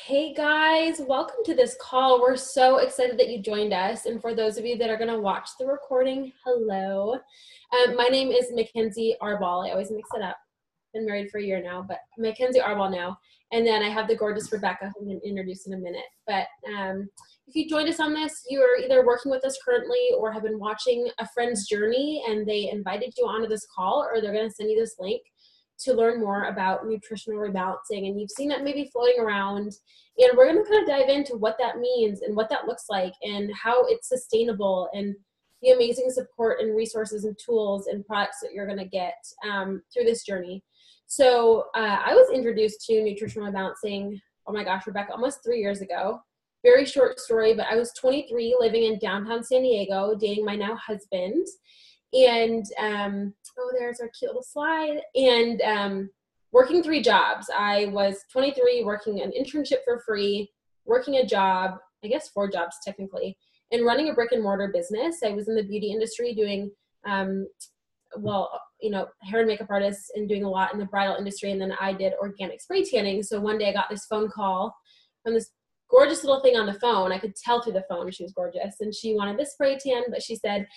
Hey guys, welcome to this call. We're so excited that you joined us. And for those of you that are going to watch the recording, hello. My name is Mackenzie Arball. I always mix it up. Been married for a year now, but Mackenzie Arball now. And then I have the gorgeous Rebecca, who I'm going to introduce in a minute. But if you joined us on this, you're either working with us currently or have been watching a friend's journey and they invited you onto this call, or they're going to send you this link to learn more about nutritional rebalancing, and you've seen that maybe floating around, and we're going to kind of dive into what that means and what that looks like and how it's sustainable and the amazing support and resources and tools and products that you're going to get through this journey. So I was introduced to nutritional rebalancing, oh my gosh, Rebecca, almost 3 years ago. Very short story, but I was 23, living in downtown San Diego, dating my now husband. And, oh, there's our cute little slide. And working 3 jobs. I was 23, working an internship for free, working a job, I guess 4 jobs technically, and running a brick and mortar business. I was in the beauty industry doing, hair and makeup artists and doing a lot in the bridal industry. And then I did organic spray tanning. So one day I got this phone call from this gorgeous little thing on the phone. I could tell through the phone she was gorgeous, and she wanted this spray tan, but she said,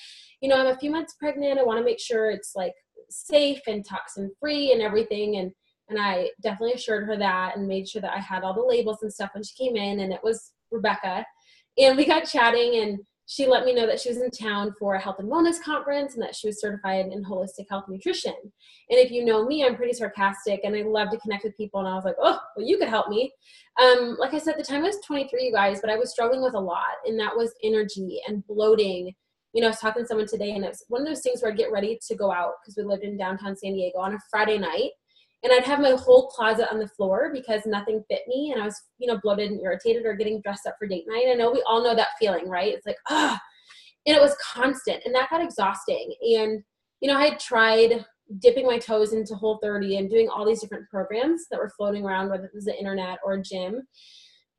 you know, I'm a few months pregnant. I want to make sure it's like safe and toxin free and everything. And I definitely assured her that and made sure that I had all the labels and stuff when she came in, and it was Rebecca. And we got chatting, and she let me know that she was in town for a health and wellness conference and that she was certified in holistic health and nutrition. And if you know me, I'm pretty sarcastic and I love to connect with people. And I was like, oh, well, you could help me. Like I said, at the time I was 23, you guys, but I was struggling with a lot. And that was energy and bloating. You know, I was talking to someone today, and it was one of those things where I'd get ready to go out because we lived in downtown San Diego on a Friday night. And I'd have my whole closet on the floor because nothing fit me. And I was, you know, bloated and irritated or getting dressed up for date night. I know we all know that feeling, right? It's like, ah, and it was constant, and that got exhausting. And, you know, I had tried dipping my toes into Whole30 and doing all these different programs that were floating around, whether it was the internet or a gym.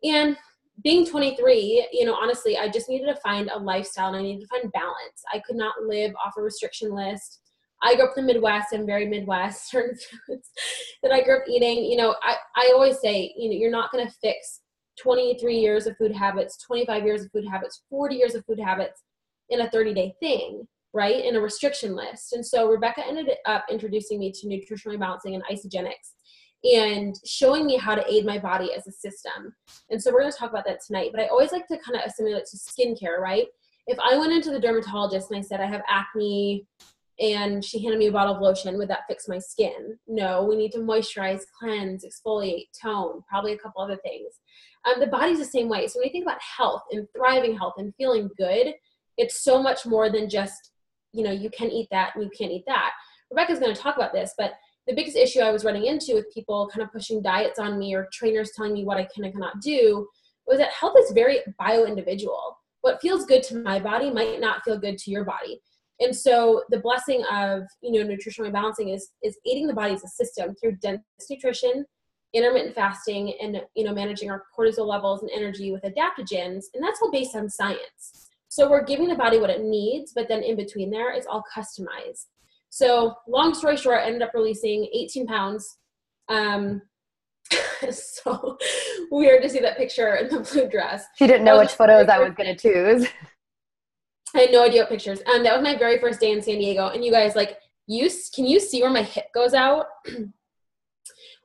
And being 23, you know, honestly, I just needed to find a lifestyle and I needed to find balance. I could not live off a restriction list. I grew up in the Midwest. I'm very Midwest. Certain foods that I grew up eating. You know, I always say, you know, you're not going to fix 23 years of food habits, 25 years of food habits, 40 years of food habits in a 30-day thing, right? In a restriction list. And so Rebecca ended up introducing me to nutritional rebalancing and isogenics and showing me how to aid my body as a system. And so we're going to talk about that tonight. But I always like to kind of assimilate it to skincare, right? If I went into the dermatologist and I said I have acne, and she handed me a bottle of lotion, would that fix my skin? No, we need to moisturize, cleanse, exfoliate, tone, probably a couple other things. The body's the same way. So when you think about health and thriving health and feeling good, it's so much more than just, you know, you can eat that and you can't eat that. Rebecca's going to talk about this, but the biggest issue I was running into with people kind of pushing diets on me or trainers telling me what I can and cannot do was that health is very bio-individual. What feels good to my body might not feel good to your body. And so the blessing of, you know, nutritional rebalancing is aiding the body as a system through dense nutrition, intermittent fasting, and, you know, managing our cortisol levels and energy with adaptogens. And that's all based on science. So we're giving the body what it needs, but then in between there, it's all customized. So long story short, I ended up releasing 18 pounds. So weird to see that picture in the blue dress. She didn't know which photos I was going to choose. I had no idea what pictures. That was my very first day in San Diego. And you guys, like, can you see where my hip goes out?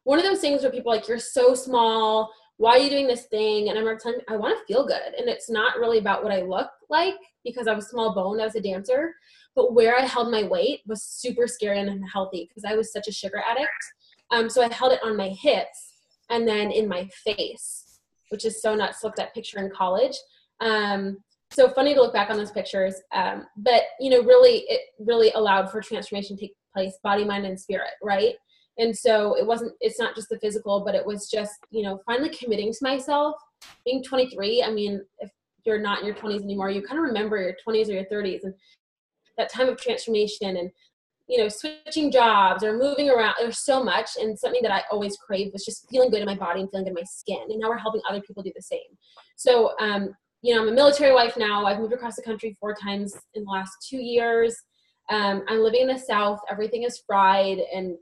One of those things where people are like, you're so small. Why are you doing this thing? And I'm telling you, I want to feel good. And it's not really about what I look like because I was small boned. I was a dancer. But where I held my weight was super scary and unhealthy because I was such a sugar addict. So I held it on my hips and then in my face, which is so nuts. Look at that picture in college. So funny to look back on those pictures. But, you know, it really allowed for transformation to take place, body, mind, and spirit, right? And so it's not just the physical, but it was just, you know, finally committing to myself. Being 23, I mean, if you're not in your 20s anymore, you kind of remember your 20s or your 30s and that time of transformation and, you know, switching jobs or moving around. There's so much. And something that I always craved was just feeling good in my body and feeling good in my skin. And now we're helping other people do the same. So, you know, I'm a military wife now. I've moved across the country 4 times in the last 2 years. I'm living in the South. Everything is fried and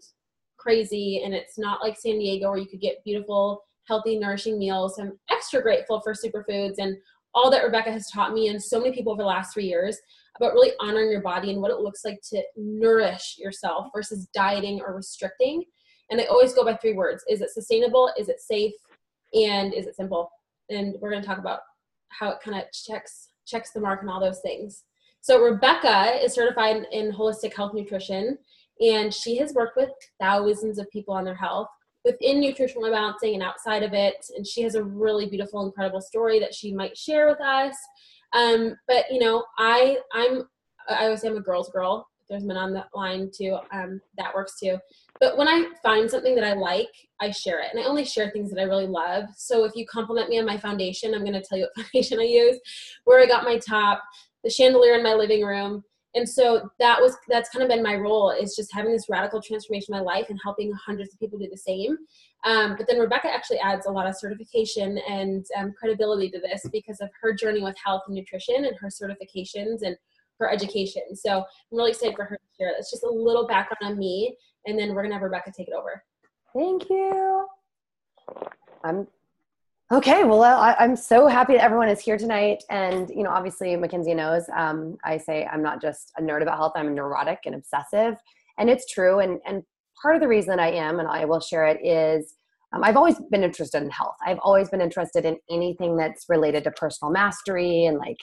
crazy. And it's not like San Diego where you could get beautiful, healthy, nourishing meals. I'm extra grateful for superfoods and all that Rebecca has taught me and so many people over the last 3 years about really honoring your body and what it looks like to nourish yourself versus dieting or restricting. And I always go by 3 words. Is it sustainable? Is it safe? And is it simple? And we're going to talk about how it kind of checks the mark and all those things. So Rebecca is certified in holistic health nutrition, and she has worked with thousands of people on their health within nutritional rebalancing and outside of it. And she has a really beautiful, incredible story that she might share with us. But you know, I always say I'm a girl's girl. If there's men on the line too, that works too. But when I find something that I like, I share it. And I only share things that I really love. So if you compliment me on my foundation, I'm going to tell you what foundation I use, where I got my top, the chandelier in my living room. And so that's kind of been my role, is just having this radical transformation in my life and helping hundreds of people do the same. But then Rebecca actually adds a lot of certification and credibility to this because of her journey with health and nutrition and her certifications and her education. So I'm really excited for her to share. That's just a little background on me. And then we're going to have Rebecca take it over. Thank you. Okay. Well, I'm so happy that everyone is here tonight. And, you know, obviously Mackenzie knows, I say I'm not just a nerd about health. I'm neurotic and obsessive, and it's true. And part of the reason that I am, and I will share it, is I've always been interested in health. I've always been interested in anything that's related to personal mastery and like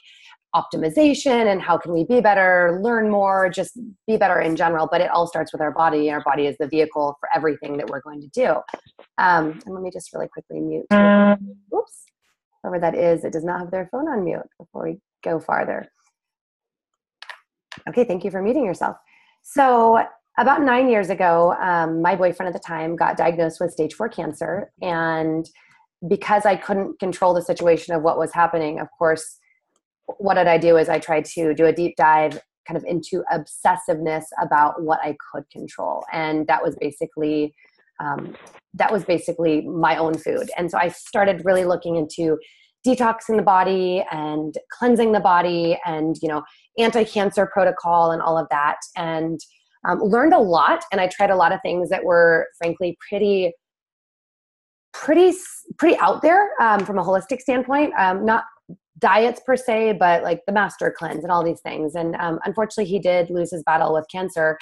optimization and how can we be better, learn more, just be better in general. But it all starts with our body. Our body is the vehicle for everything that we're going to do. And let me just really quickly mute. Oops. Whoever that is, it does not have their phone on mute before we go farther. Okay, thank you for muting yourself. So about 9 years ago, my boyfriend at the time got diagnosed with stage 4 cancer. And because I couldn't control the situation of what was happening, of course, what did I do is I tried to do a deep dive kind of into obsessiveness about what I could control. And that was basically my own food. And so I started really looking into detoxing the body and cleansing the body and, you know, anti-cancer protocol and all of that. And learned a lot. And I tried a lot of things that were frankly pretty out there from a holistic standpoint, not diets per se, but like the master cleanse and all these things. And unfortunately he did lose his battle with cancer.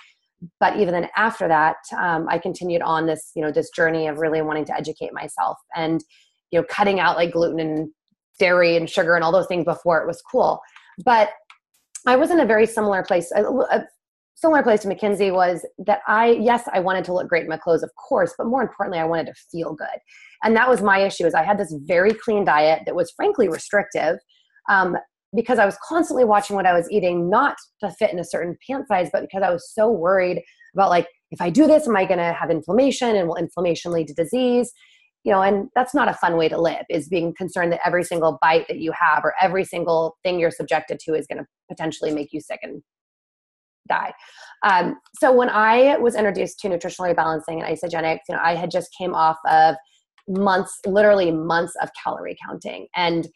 But even then after that, I continued on this, you know, this journey of really wanting to educate myself and, you know, cutting out like gluten and dairy and sugar and all those things before it was cool. But I was in a very similar place. A similar place to Mackenzie was that I wanted to look great in my clothes, of course, but more importantly, I wanted to feel good. And that was my issue, is I had this very clean diet that was frankly restrictive, because I was constantly watching what I was eating, not to fit in a certain pant size, but because I was so worried about like, if I do this, am I going to have inflammation, and will inflammation lead to disease? You know, and that's not a fun way to live, is being concerned that every single bite that you have or every single thing you're subjected to is going to potentially make you sick and die. So when I was introduced to nutritional rebalancing and isogenics, you know, I had just came off of literally months of calorie counting and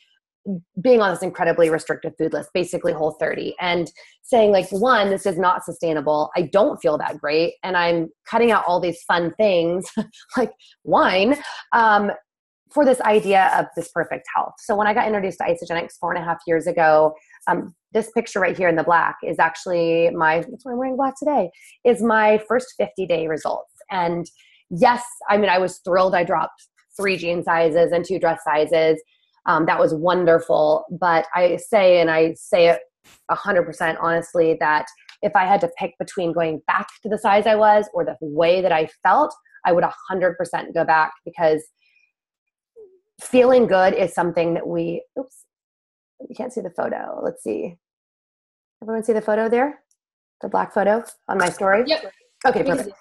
being on this incredibly restrictive food list, basically Whole30, and saying like, one, this is not sustainable. I don't feel that great. And I'm cutting out all these fun things like wine, for this idea of this perfect health. So when I got introduced to isogenics 4.5 years ago, this picture right here in the black is actually that's why I'm wearing black today, is my first 50-day results. And yes, I mean, I was thrilled. I dropped 3 jean sizes and 2 dress sizes. That was wonderful. But I say it 100% honestly, that if I had to pick between going back to the size I was or the way that I felt, I would 100% go back, because feeling good is something that you can't see the photo. Let's see. Everyone see the photo there? The black photo on my story? Yep. Okay, perfect.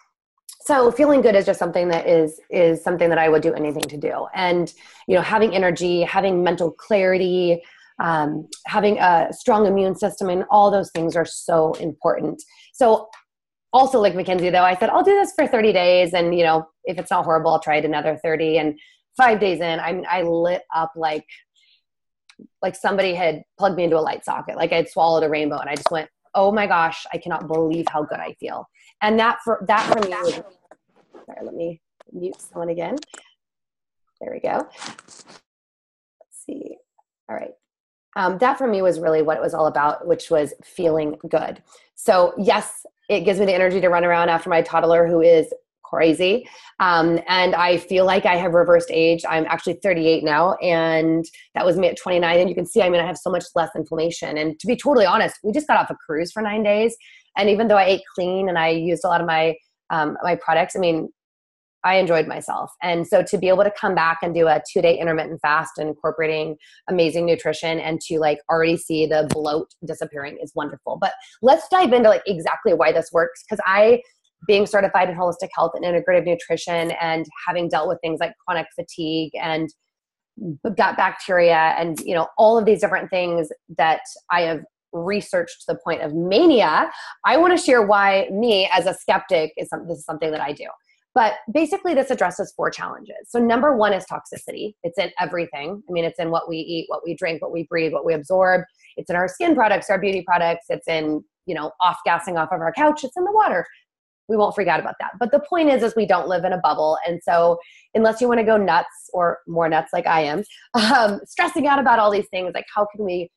So feeling good is just something that is something that I would do anything to do. And, you know, having energy, having mental clarity, having a strong immune system, and all those things are so important. So also, like Mackenzie, though, I said, I'll do this for 30 days. And, you know, if it's not horrible, I'll try it another 30. And 5 days in, I lit up like somebody had plugged me into a light socket. Like I'd swallowed a rainbow, and I just went, oh my gosh, I cannot believe how good I feel. And that for me was, sorry, let me mute someone again. There we go. Let's see. All right. That for me was really what it was all about, which was feeling good. So yes, it gives me the energy to run around after my toddler who is crazy. And I feel like I have reversed age. I'm actually 38 now, and that was me at 29. And you can see, I mean, I have so much less inflammation. And to be totally honest, we just got off a cruise for 9 days. And even though I ate clean and I used a lot of my, my products, I mean, I enjoyed myself. And so to be able to come back and do a 2-day intermittent fast and incorporating amazing nutrition and to like already see the bloat disappearing is wonderful. But let's dive into like exactly why this works. Because being certified in holistic health and integrative nutrition and having dealt with things like chronic fatigue and gut bacteria and, you know, all of these different things that I have researched to the point of mania, I want to share why me as a skeptic this is something that I do. But basically this addresses 4 challenges. So number 1 is toxicity. It's in everything. I mean, it's in what we eat, what we drink, what we breathe, what we absorb. It's in our skin products, our beauty products. It's in, you know, off-gassing off of our couch. It's in the water. We won't freak out about that. But the point is we don't live in a bubble. And so unless you want to go nuts or more nuts like I am, stressing out about all these things, like how can we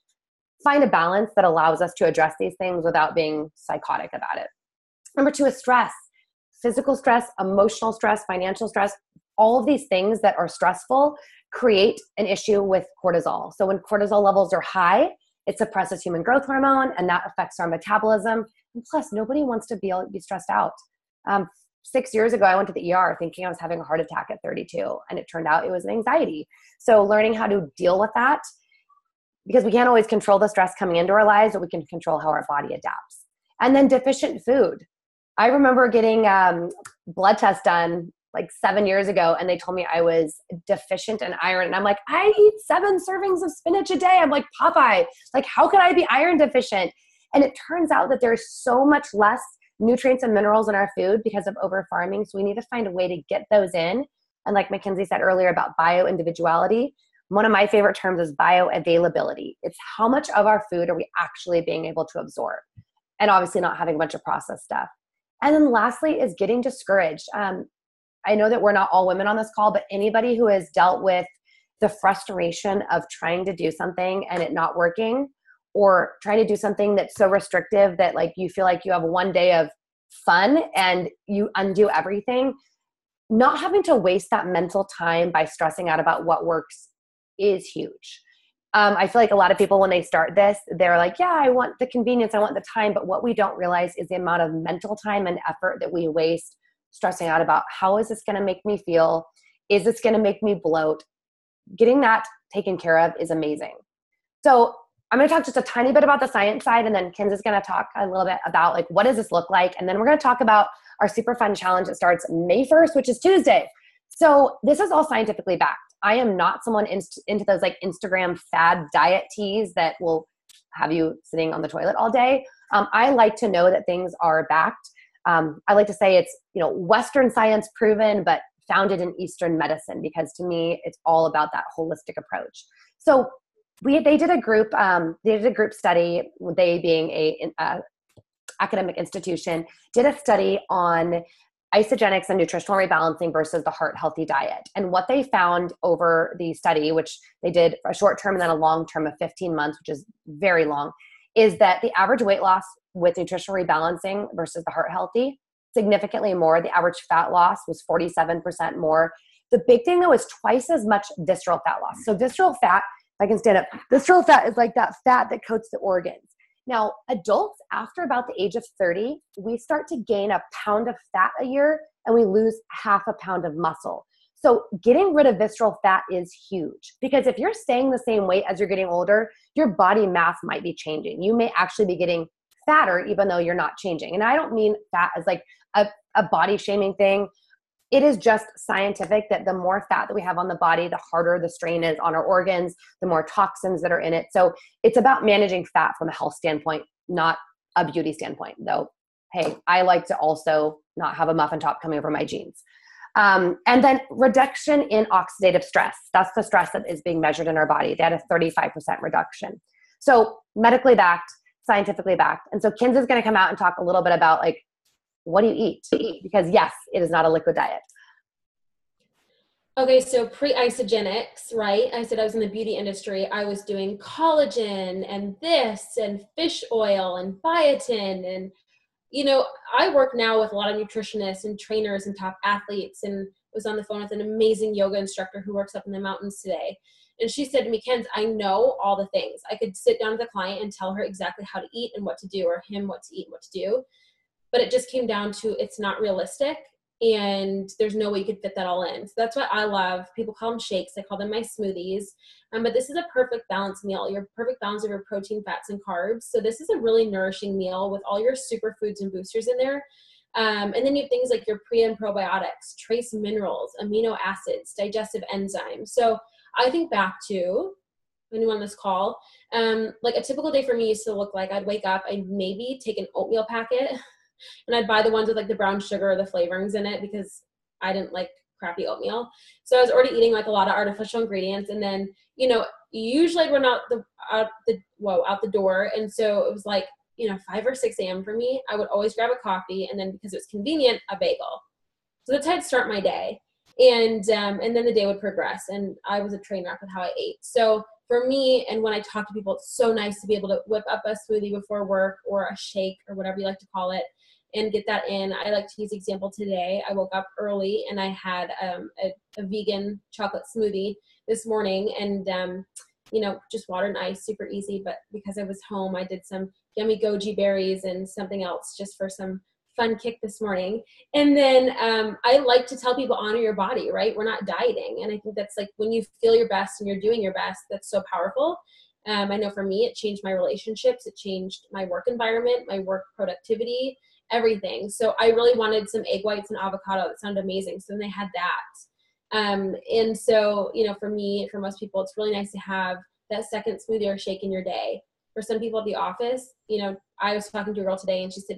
find a balance that allows us to address these things without being psychotic about it? Number 2 is stress. Physical stress, emotional stress, financial stress, all of these things that are stressful create an issue with cortisol. So when cortisol levels are high, it suppresses human growth hormone and that affects our metabolism. And plus, nobody wants to be stressed out. 6 years ago, I went to the ER thinking I was having a heart attack at 32, and it turned out it was an anxiety. So learning how to deal with that, because we can't always control the stress coming into our lives, but we can control how our body adapts. And then deficient food. I remember getting blood tests done like 7 years ago, and they told me I was deficient in iron. And I'm like, I eat 7 servings of spinach a day. I'm like Popeye. Like, how could I be iron deficient? And it turns out that there's so much less nutrients and minerals in our food because of over farming. So we need to find a way to get those in. And like Mackenzie said earlier about bio-individuality, one of my favorite terms is bioavailability. It's how much of our food are we actually being able to absorb? And obviously not having a bunch of processed stuff. And then lastly is getting discouraged. I know that we're not all women on this call, but anybody who has dealt with the frustration of trying to do something and it not working, or trying to do something that's so restrictive that like you feel like you have one day of fun and you undo everything, not having to waste that mental time by stressing out about what works is huge. I feel like a lot of people, when they start this, they're like, yeah, I want the convenience, I want the time. But what we don't realize is the amount of mental time and effort that we waste stressing out about how is this going to make me feel? Is this going to make me bloat? Getting that taken care of is amazing. So I'm going to talk just a tiny bit about the science side, and then Ken's is going to talk a little bit about like, what does this look like? And then we're going to talk about our super fun challenge that starts May 1st, which is Tuesday. So this is all scientifically backed. I am not someone into those like Instagram fad diet teas that will have you sitting on the toilet all day. I like to know that things are backed. I like to say it's, you know, Western science proven, but founded in Eastern medicine, because to me, it's all about that holistic approach. So they did a group study, they being a academic institution, did a study on isogenics and nutritional rebalancing versus the heart healthy diet. And what they found over the study, which they did a short term and then a long term of 15 months, which is very long, is that the average weight loss with nutritional rebalancing versus the heart healthy, significantly more. The average fat loss was 47% more. The big thing though is twice as much visceral fat loss. So visceral fat, if I can stand up, visceral fat is like that fat that coats the organs. Now, adults after about the age of 30, we start to gain a pound of fat a year and we lose half a pound of muscle. So getting rid of visceral fat is huge, because if you're staying the same weight as you're getting older, your body mass might be changing. You may actually be getting fatter even though you're not changing. And I don't mean fat as like a body shaming thing. It is just scientific that the more fat that we have on the body, the harder the strain is on our organs, the more toxins that are in it. So it's about managing fat from a health standpoint, not a beauty standpoint. Though, hey, I like to also not have a muffin top coming over my jeans. And then reduction in oxidative stress. That's the stress that is being measured in our body. They had a 35% reduction. So medically backed, scientifically backed. And so Ken's is going to come out and talk a little bit about like, what do you eat? Because yes, it is not a liquid diet. Okay, so pre-isogenics, right? I said I was in the beauty industry. I was doing collagen and this and fish oil and biotin. And, I work now with a lot of nutritionists and trainers and top athletes, and was on the phone with an amazing yoga instructor who works up in the mountains today. And she said to me, Kenz, I know all the things. I could sit down with a client and tell her exactly how to eat and what to do, or him what to eat and what to do. But it just came down to it's not realistic, and there's no way you could fit that all in. So that's what I love. People call them shakes. I call them my smoothies. But this is a perfect balanced meal. Your perfect balance of your protein, fats, and carbs. So this is a really nourishing meal with all your superfoods and boosters in there. And then you have things like your pre and probiotics, trace minerals, amino acids, digestive enzymes. So I think back to anyone on this call, like a typical day for me used to look like I'd wake up, I'd maybe take an oatmeal packet, and I'd buy the ones with like the brown sugar or the flavorings in it because I didn't like crappy oatmeal. So I was already eating like a lot of artificial ingredients. And then, usually I'd run out the door. And so it was like, 5 or 6 a.m. for me. I would always grab a coffee, and then because it's convenient, a bagel. So that's how I'd start my day. And then the day would progress, and I was a train wreck with how I ate. So for me, and when I talk to people, it's so nice to be able to whip up a smoothie before work, or a shake, or whatever you like to call it, and get that in. I like to use example today. I woke up early and I had a vegan chocolate smoothie this morning, and just water and ice, super easy. But because I was home, I did some yummy goji berries and something else just for some fun kick this morning. And then I like to tell people, honor your body, right? We're not dieting. And I think that's like when you feel your best and you're doing your best, that's so powerful. I know for me, it changed my relationships. It changed my work environment, my work productivity, everything. So I really wanted some egg whites and avocado. That sounded amazing. So then they had that. And so, for me, for most people, it's really nice to have that second smoothie or shake in your day. For some people at the office, I was talking to a girl today and she said,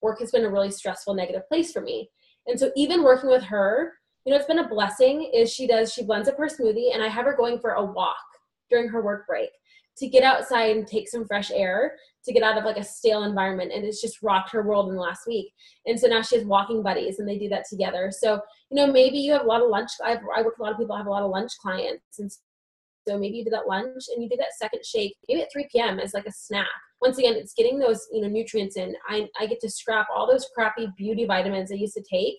work has been a really stressful, negative place for me. And so even working with her, it's been a blessing is she blends up her smoothie, and I have her going for a walk during her work break to get outside and take some fresh air, to get out of like a stale environment. And it's just rocked her world in the last week. And so now she has walking buddies, and they do that together. So, maybe you have a lot of lunch. I work with a lot of people who have a lot of lunch clients. And so maybe you do that lunch and you do that second shake, maybe at 3 p.m. as like a snack. Once again, it's getting those, nutrients in. I get to scrap all those crappy beauty vitamins I used to take.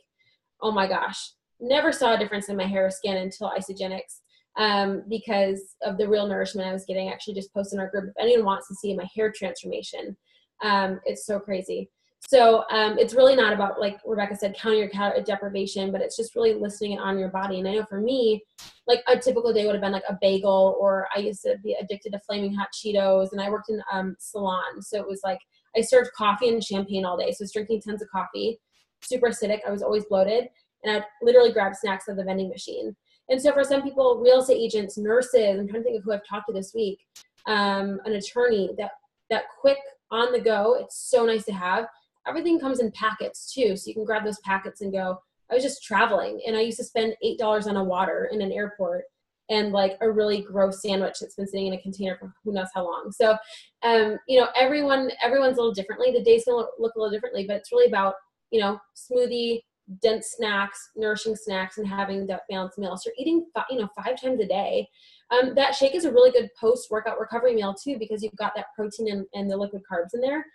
Oh my gosh. Never saw a difference in my hair or skin until Isogenics, because of the real nourishment I was getting. I actually just posted in our group if anyone wants to see my hair transformation. It's so crazy. So it's really not about, like Rebecca said, counting your calorie deprivation, but it's just really listening on your body. And I know for me, like a typical day would have been like a bagel, or I used to be addicted to flaming hot Cheetos, and I worked in salon. So it was like I served coffee and champagne all day. So I was drinking tons of coffee, super acidic. I was always bloated, and I'd literally grab snacks at the vending machine. And so for some people, real estate agents, nurses, I'm trying to think of who I've talked to this week, an attorney, that quick on the go, it's so nice to have. Everything comes in packets too. So you can grab those packets and go. I was just traveling, and I used to spend $8 on a water in an airport, and like a really gross sandwich that's been sitting in a container for who knows how long. So, everyone's a little differently. The day's gonna look a little differently, but it's really about, smoothie, dense snacks, nourishing snacks, and having that balanced meal. So you're eating, 5 times a day. That shake is a really good post-workout recovery meal too, because you've got that protein and the liquid carbs in there.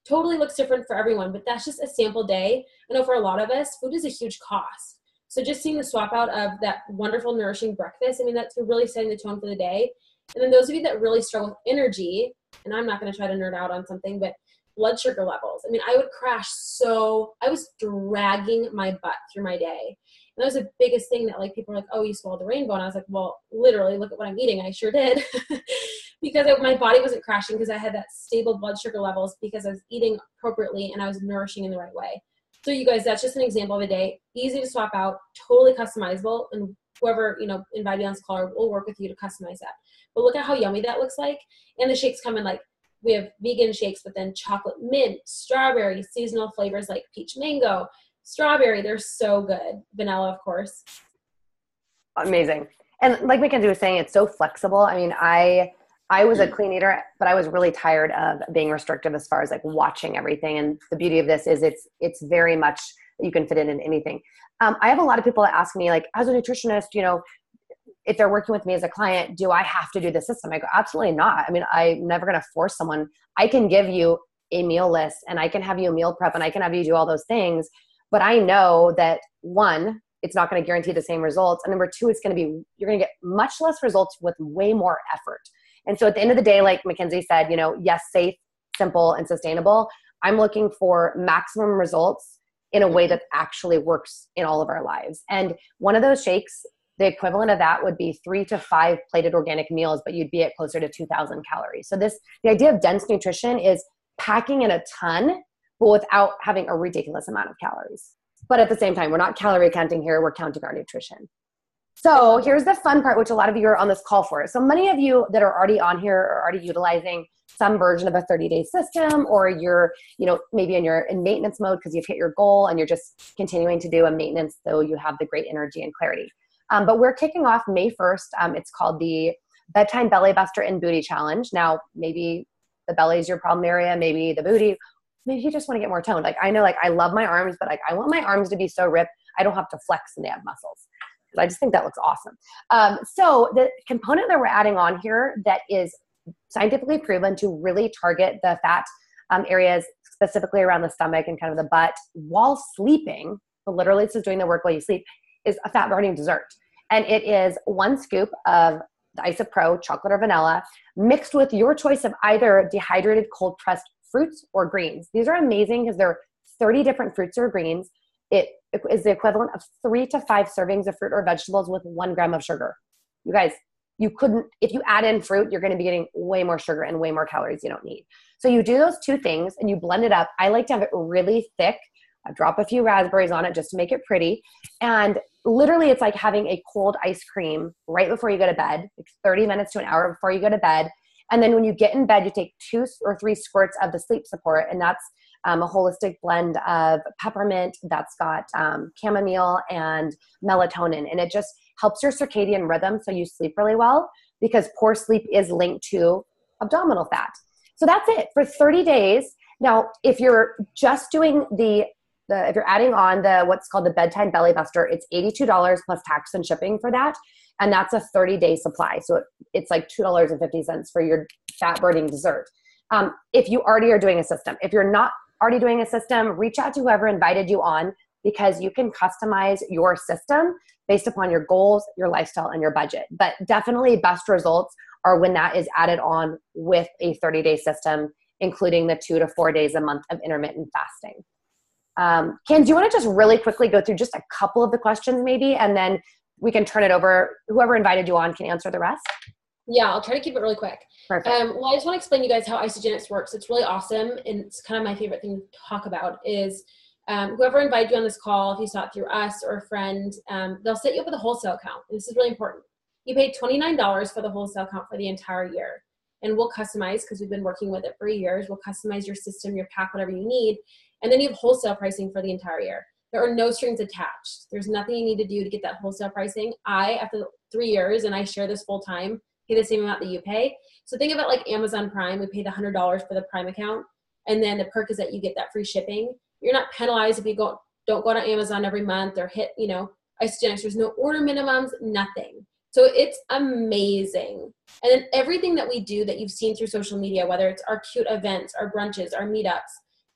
Totally looks different for everyone, but that's just a sample day. I know for a lot of us, food is a huge cost. So just seeing the swap out of that wonderful, nourishing breakfast, that's really setting the tone for the day. And then those of you that really struggle with energy, and I'm not going to try to nerd out on something, but blood sugar levels. I would crash. So I was dragging my butt through my day. And that was the biggest thing that like people were like, oh, you swallowed the rainbow. And I was like, well, literally look at what I'm eating. I sure did. Because my body wasn't crashing, because I had that stable blood sugar levels because I was eating appropriately and I was nourishing in the right way. So you guys, that's just an example of a day. Easy to swap out, totally customizable. And whoever, invited you on this call will work with you to customize that. But look at how yummy that looks like. And the shakes come in like, we have vegan shakes, but then chocolate mint, strawberry, seasonal flavors like peach mango, strawberry. They're so good. Vanilla, of course. Amazing. And like Mackenzie was saying, it's so flexible. I was a clean eater, but I was really tired of being restrictive as far as like watching everything. And the beauty of this is it's very much that you can fit in anything. I have a lot of people that ask me, like, as a nutritionist, you know, if they're working with me as a client, do I have to do the system? I go, absolutely not. I mean, I'm never going to force someone. I can give you a meal list and I can have you meal prep and I can have you do all those things. But I know that, one, it's not going to guarantee the same results. And number two, you're going to get much less results with way more effort. And so at the end of the day, like Mackenzie said, you know, yes, safe, simple, and sustainable. I'm looking for maximum results in a way that actually works in all of our lives. And one of those shakes, the equivalent of that would be 3 to 5 plated organic meals, but you'd be at closer to 2,000 calories. So the idea of dense nutrition is packing in a ton, but without having a ridiculous amount of calories. But at the same time, we're not calorie counting here. We're counting our nutrition. So here's the fun part, which a lot of you are on this call for. So many of you that are already on here are already utilizing some version of a 30-day system, or you're, you know, maybe in maintenance mode because you've hit your goal and you're just continuing to do a maintenance so you have the great energy and clarity. But we're kicking off May 1st. It's called the Bedtime Belly Buster and Booty Challenge. Now, maybe the belly is your problem area, maybe the booty, maybe you just want to get more toned. Like, I know, like, I love my arms, but like, I want my arms to be so ripped, I don't have to flex and they have muscles. I just think that looks awesome. So the component that we're adding on here that is scientifically proven to really target the fat areas, specifically around the stomach and kind of the butt, while sleeping, so literally it's just doing the work while you sleep, is a fat burning dessert. And it is 1 scoop of the Isopro chocolate or vanilla mixed with your choice of either dehydrated cold pressed fruits or greens. These are amazing because there are 30 different fruits or greens. It is the equivalent of 3 to 5 servings of fruit or vegetables with 1 gram of sugar. You guys, if you add in fruit, you're going to be getting way more sugar and way more calories you don't need. So you do those 2 things and you blend it up. I like to have it really thick. I drop a few raspberries on it just to make it pretty. And literally it's like having a cold ice cream right before you go to bed, like 30 minutes to an hour before you go to bed. And then when you get in bed, you take 2 or 3 squirts of the sleep support. And that's a holistic blend of peppermint that's got chamomile and melatonin. And it just helps your circadian rhythm so you sleep really well, because poor sleep is linked to abdominal fat. So that's it for 30 days. Now, if you're just doing if you're adding on what's called the Bedtime Belly Buster, it's $82 plus tax and shipping for that. And that's a 30-day supply. So it's like $2.50 for your fat burning dessert. If you already are doing a system, if you're not already doing a system, reach out to whoever invited you on, because you can customize your system based upon your goals, your lifestyle, and your budget. But definitely best results are when that is added on with a 30-day system, including the 2 to 4 days a month of intermittent fasting. Ken, do you want to just really quickly go through just a couple of the questions maybe, and then we can turn it over. Whoever invited you on can answer the rest. Yeah, I'll try to keep it really quick. Perfect. Well, I just want to explain to you guys how Isagenix works. It's really awesome, and it's kind of my favorite thing to talk about is whoever invited you on this call, if you saw it through us or a friend, they'll set you up with a wholesale account. And this is really important. You pay $29 for the wholesale account for the entire year. And we'll customize, because we've been working with it for years, we'll customize your system, your pack, whatever you need. And then you have wholesale pricing for the entire year. There are no strings attached. There's nothing you need to do to get that wholesale pricing. After 3 years, and I share this full time, pay the same amount that you pay. So think of it like Amazon Prime. We pay the $100 for the Prime account. And then the perk is that you get that free shipping. You're not penalized if you don't go to Amazon every month or hit, Isagenix. There's no order minimums, nothing. So it's amazing. And then everything that we do that you've seen through social media, whether it's our cute events, our brunches, our meetups,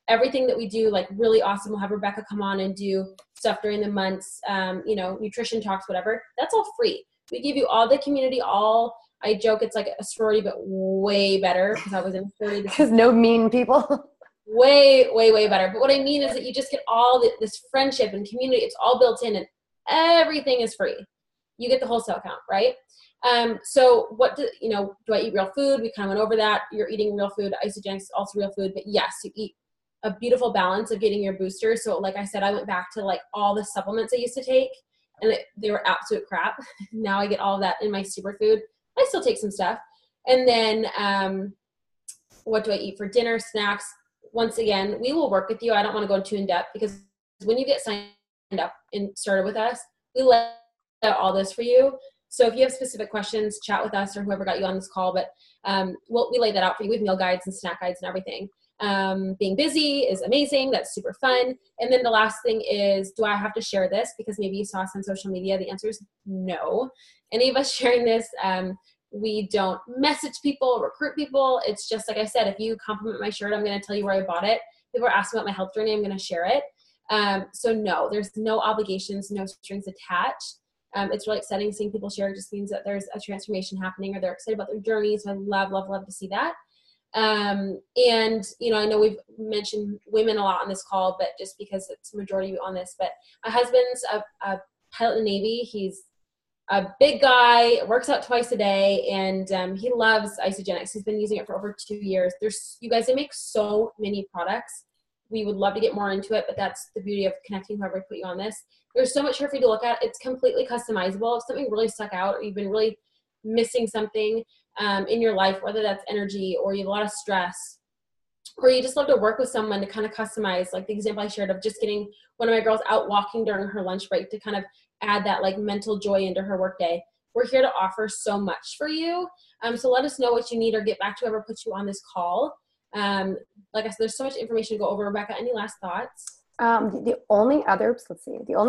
everything that we do, like really awesome. We'll have Rebecca come on and do stuff during the months, nutrition talks, whatever. That's all free. We give you all the community, I joke it's like a sorority, but way better, because I was in a sorority. Because no mean people. Way, way, way better. But what I mean is that you just get all this friendship and community. It's all built in, and everything is free. You get the wholesale account, right? So do I eat real food? We kind of went over that. You're eating real food. Isagenix is also real food. But yes, you eat a beautiful balance of getting your booster. So like I said, I went back to like all the supplements I used to take, and they were absolute crap. Now I get all of that in my superfood. I still take some stuff. And then what do I eat for dinner, snacks? Once again, we will work with you. I don't want to go too in depth, because when you get signed up and started with us, we lay out all this for you. So if you have specific questions, chat with us or whoever got you on this call. But we lay that out for you with meal guides and snack guides and everything. Being busy is amazing. That's super fun. And then the last thing is, do I have to share this? Because maybe you saw us on social media. The answer is no. Any of us sharing this, we don't message people, recruit people. It's just, like I said, if you compliment my shirt, I'm going to tell you where I bought it. People are asking about my health journey, I'm going to share it. So no, there's no obligations, no strings attached. It's really exciting seeing people share. It just means that there's a transformation happening, or they're excited about their journey. So I love, love, love to see that. And, you know, I know we've mentioned women a lot on this call, but just because it's a majority of you on this, but my husband's a pilot in the Navy. He's a big guy, works out twice a day, and he loves Isogenics. He's been using it for over 2 years. You guys, they make so many products. We would love to get more into it, but that's the beauty of connecting whoever put you on this. There's so much here for you to look at. It's completely customizable. If something really stuck out, or you've been really missing something in your life, whether that's energy, or you have a lot of stress, or you just love to work with someone to kind of customize, like the example I shared of just getting one of my girls out walking during her lunch break to kind of add that like mental joy into her workday. We're here to offer so much for you. So let us know what you need, or get back to whoever put you on this call. Like I said, there's so much information to go over. Rebecca, any last thoughts? The only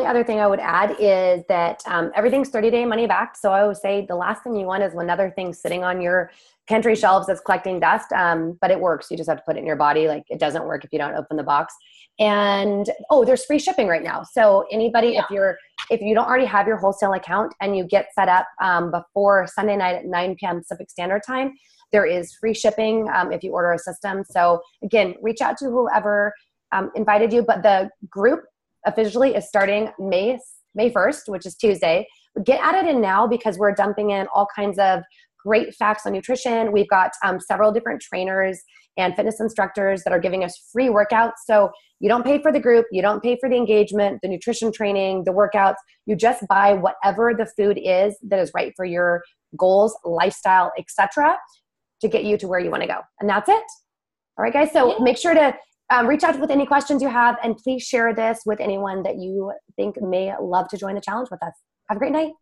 other thing I would add is that everything's 30-day money back. So I would say the last thing you want is another thing sitting on your pantry shelves that's collecting dust. But it works. You just have to put it in your body. Like, it doesn't work if you don't open the box. And there's free shipping right now. So anybody, if you don't already have your wholesale account and you get set up before Sunday night at 9 p.m. Pacific Standard Time, there is free shipping if you order a system. So again, reach out to whoever invited you, but the group officially is starting May 1st, which is Tuesday. Get at it in now, because we're dumping in all kinds of great facts on nutrition. We've got several different trainers and fitness instructors that are giving us free workouts. So you don't pay for the group, you don't pay for the engagement, the nutrition training, the workouts. You just buy whatever the food is that is right for your goals, lifestyle, etc., to get you to where you want to go. And that's it. All right, guys. So make sure to reach out with any questions you have, and please share this with anyone that you think may love to join the challenge with us. Have a great night.